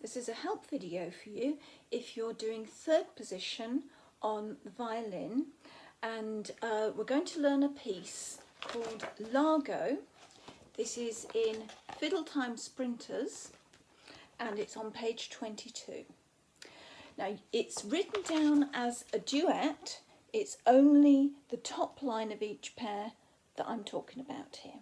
This is a help video for you if you're doing third position on the violin, and we're going to learn a piece called Largo. This is in Fiddle Time Sprinters and it's on page 22. Now it's written down as a duet. It's only the top line of each pair that I'm talking about here.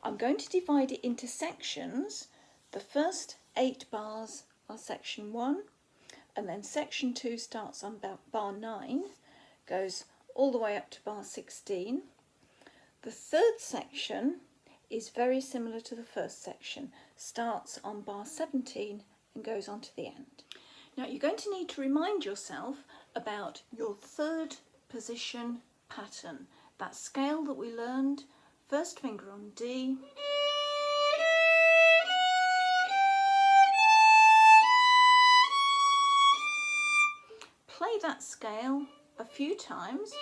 I'm going to divide it into sections. The first 8 bars are section 1, and then section 2 starts on bar 9, goes all the way up to bar 16. The third section is very similar to the first section, starts on bar 17 and goes on to the end. Now you're going to need to remind yourself about your third position pattern, that scale that we learned, first finger on D, play that scale a few times.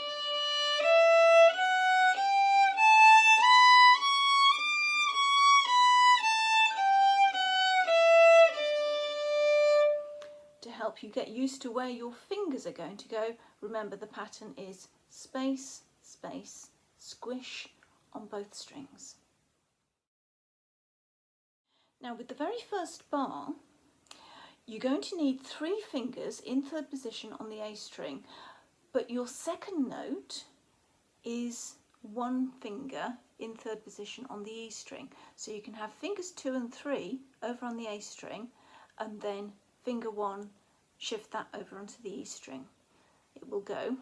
To help you get used to where your fingers are going to go, remember the pattern is space, space, squish on both strings. Now with the very first bar, you're going to need 3 fingers in third position on the A string, but your second note is 1 finger in third position on the E string. So you can have fingers 2 and 3 over on the A string, and then finger 1, shift that over onto the E string. It will go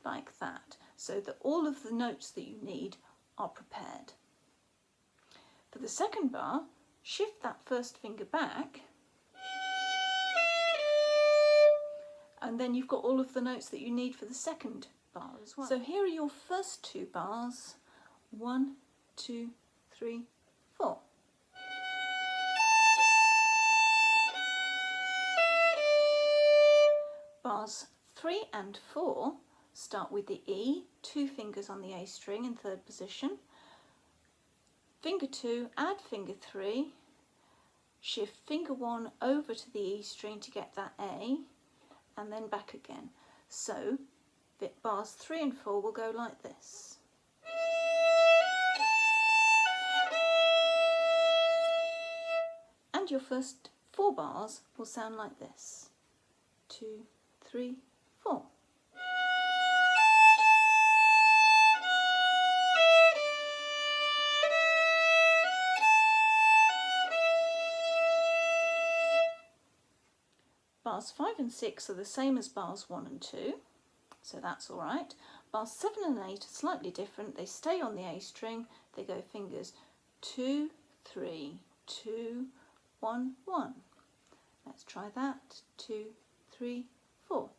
like that, so that all of the notes that you need are prepared. For the second bar, shift that first finger back, and then you've got all of the notes that you need for the second bar as well. So here are your first 2 bars, 1, 2, 3, 4. Bars 3 and 4 start with the E, 2 fingers on the A string in third position, finger 2, add finger 3, shift finger 1 over to the E string to get that A, and then back again. So bars 3 and 4 will go like this. And your first 4 bars will sound like this. 2, 3, 4. Bars 5 and 6 are the same as bars 1 and 2, so that's all right. Bars 7 and 8 are slightly different. They stay on the A string. They go fingers 2, 3, 2, 1, 1. Let's try that. 2, 3, 4.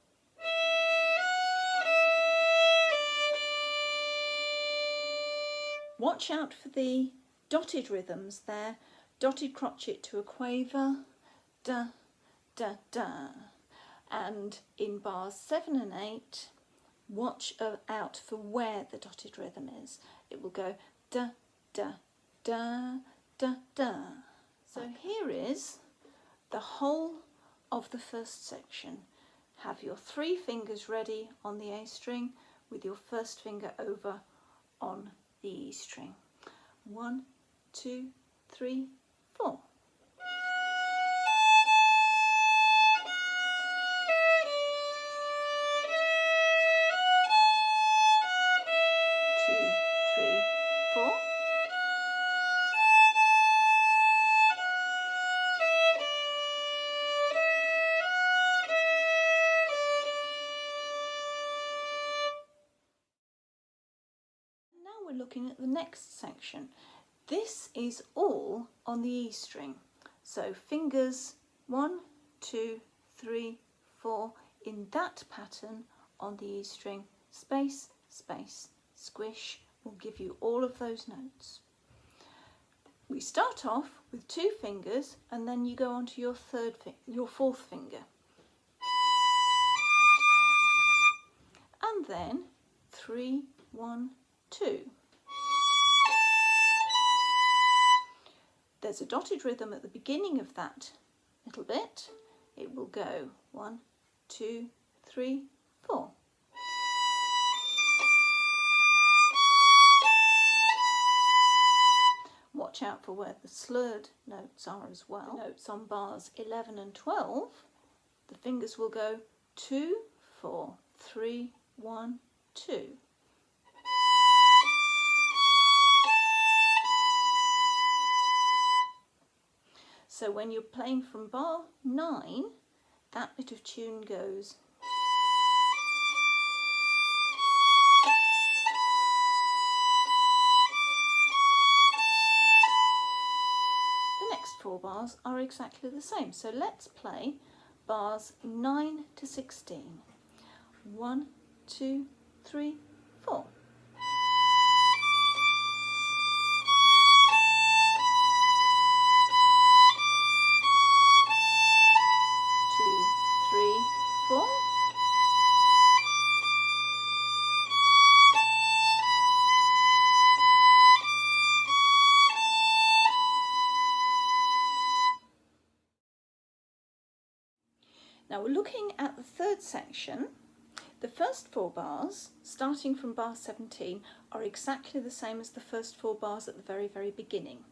Watch out for the dotted rhythms there. Dotted crotchet to a quaver, da, da, da. And in bars 7 and 8, watch out for where the dotted rhythm is. It will go da, da, da, da, da. So here is the whole of the first section. Have your 3 fingers ready on the A string with your first finger over on the E string. 1, 2, 3, 4. We're looking at the next section. This is all on the E string. So fingers 1, 2, 3, 4 in that pattern on the E string. Space, space, squish will give you all of those notes. We start off with 2 fingers and then you go on to your fourth finger. And then 3, 1, 2. there's a dotted rhythm at the beginning of that little bit, it will go 1, 2, 3, 4. Watch out for where the slurred notes are as well. The notes on bars 11 and 12, the fingers will go 2, 4, 3, 1, 2. So when you're playing from bar 9, that bit of tune goes. The next 4 bars are exactly the same. So let's play bars 9 to 16. 1, 2, 3, 4. 4. Now we're looking at the third section. The first 4 bars, starting from bar 17, are exactly the same as the first 4 bars at the very, very beginning.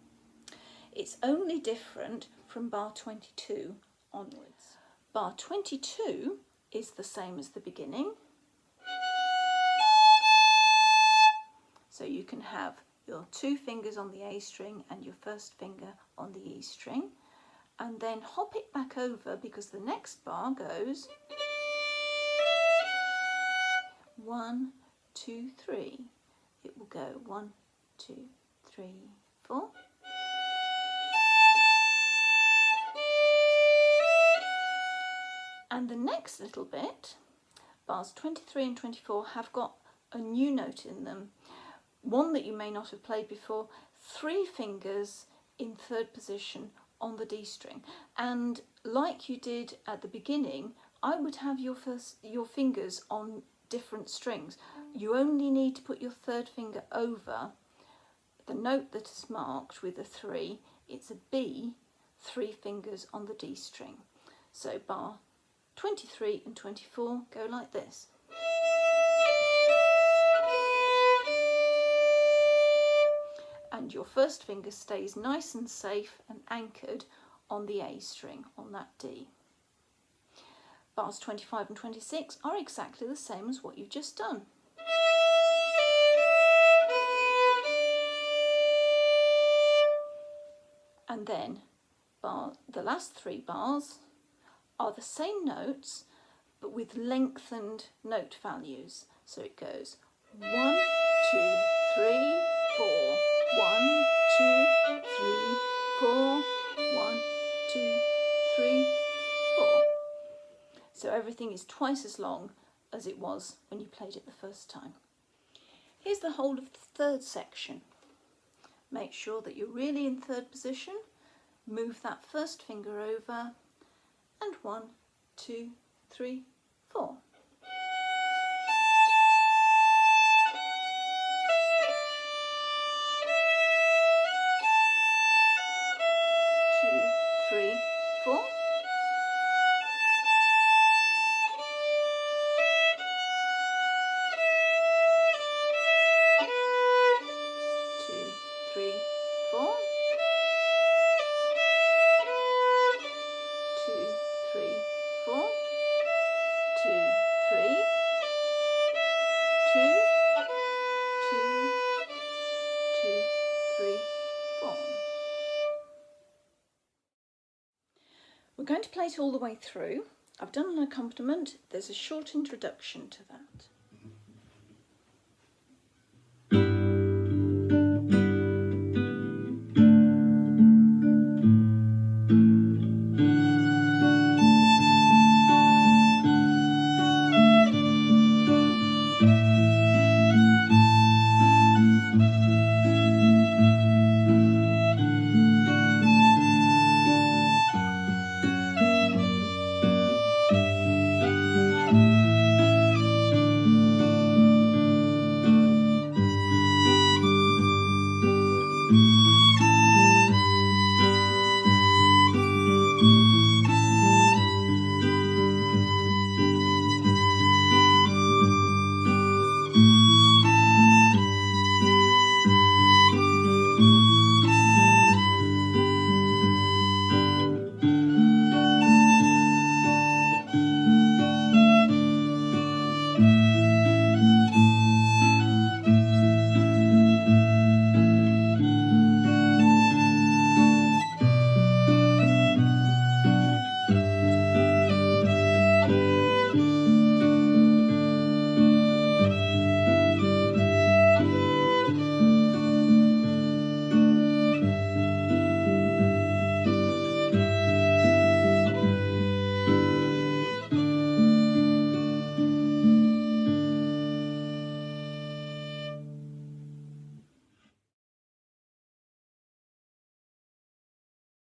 It's only different from bar 22 onwards. Bar 22 is the same as the beginning. So you can have your 2 fingers on the A string and your first finger on the E string, and then hop it back over because the next bar goes 1, 2, 3. It will go 1, 2, 3, 4. And the next little bit, bars 23 and 24, have got a new note in them, one that you may not have played before, 3 fingers in third position on the D string. And like you did at the beginning, I would have your fingers on different strings. You only need to put your third finger over the note that is marked with a 3. It's a B, 3 fingers on the D string. So bar 23 and 24 go like this. And your first finger stays nice and safe and anchored on the A string, on that D. Bars 25 and 26 are exactly the same as what you've just done. And then the last 3 bars are the same notes but with lengthened note values. So it goes 1, 2, 3, 4, 1, 2, 3, 4, 1, 2, 3, 4. So everything is twice as long as it was when you played it the first time. Here's the whole of the third section. Make sure that you're really in third position. Move that first finger over and 1, 2, 3, 4. We're going to play it all the way through. I've done an accompaniment. There's a short introduction to that.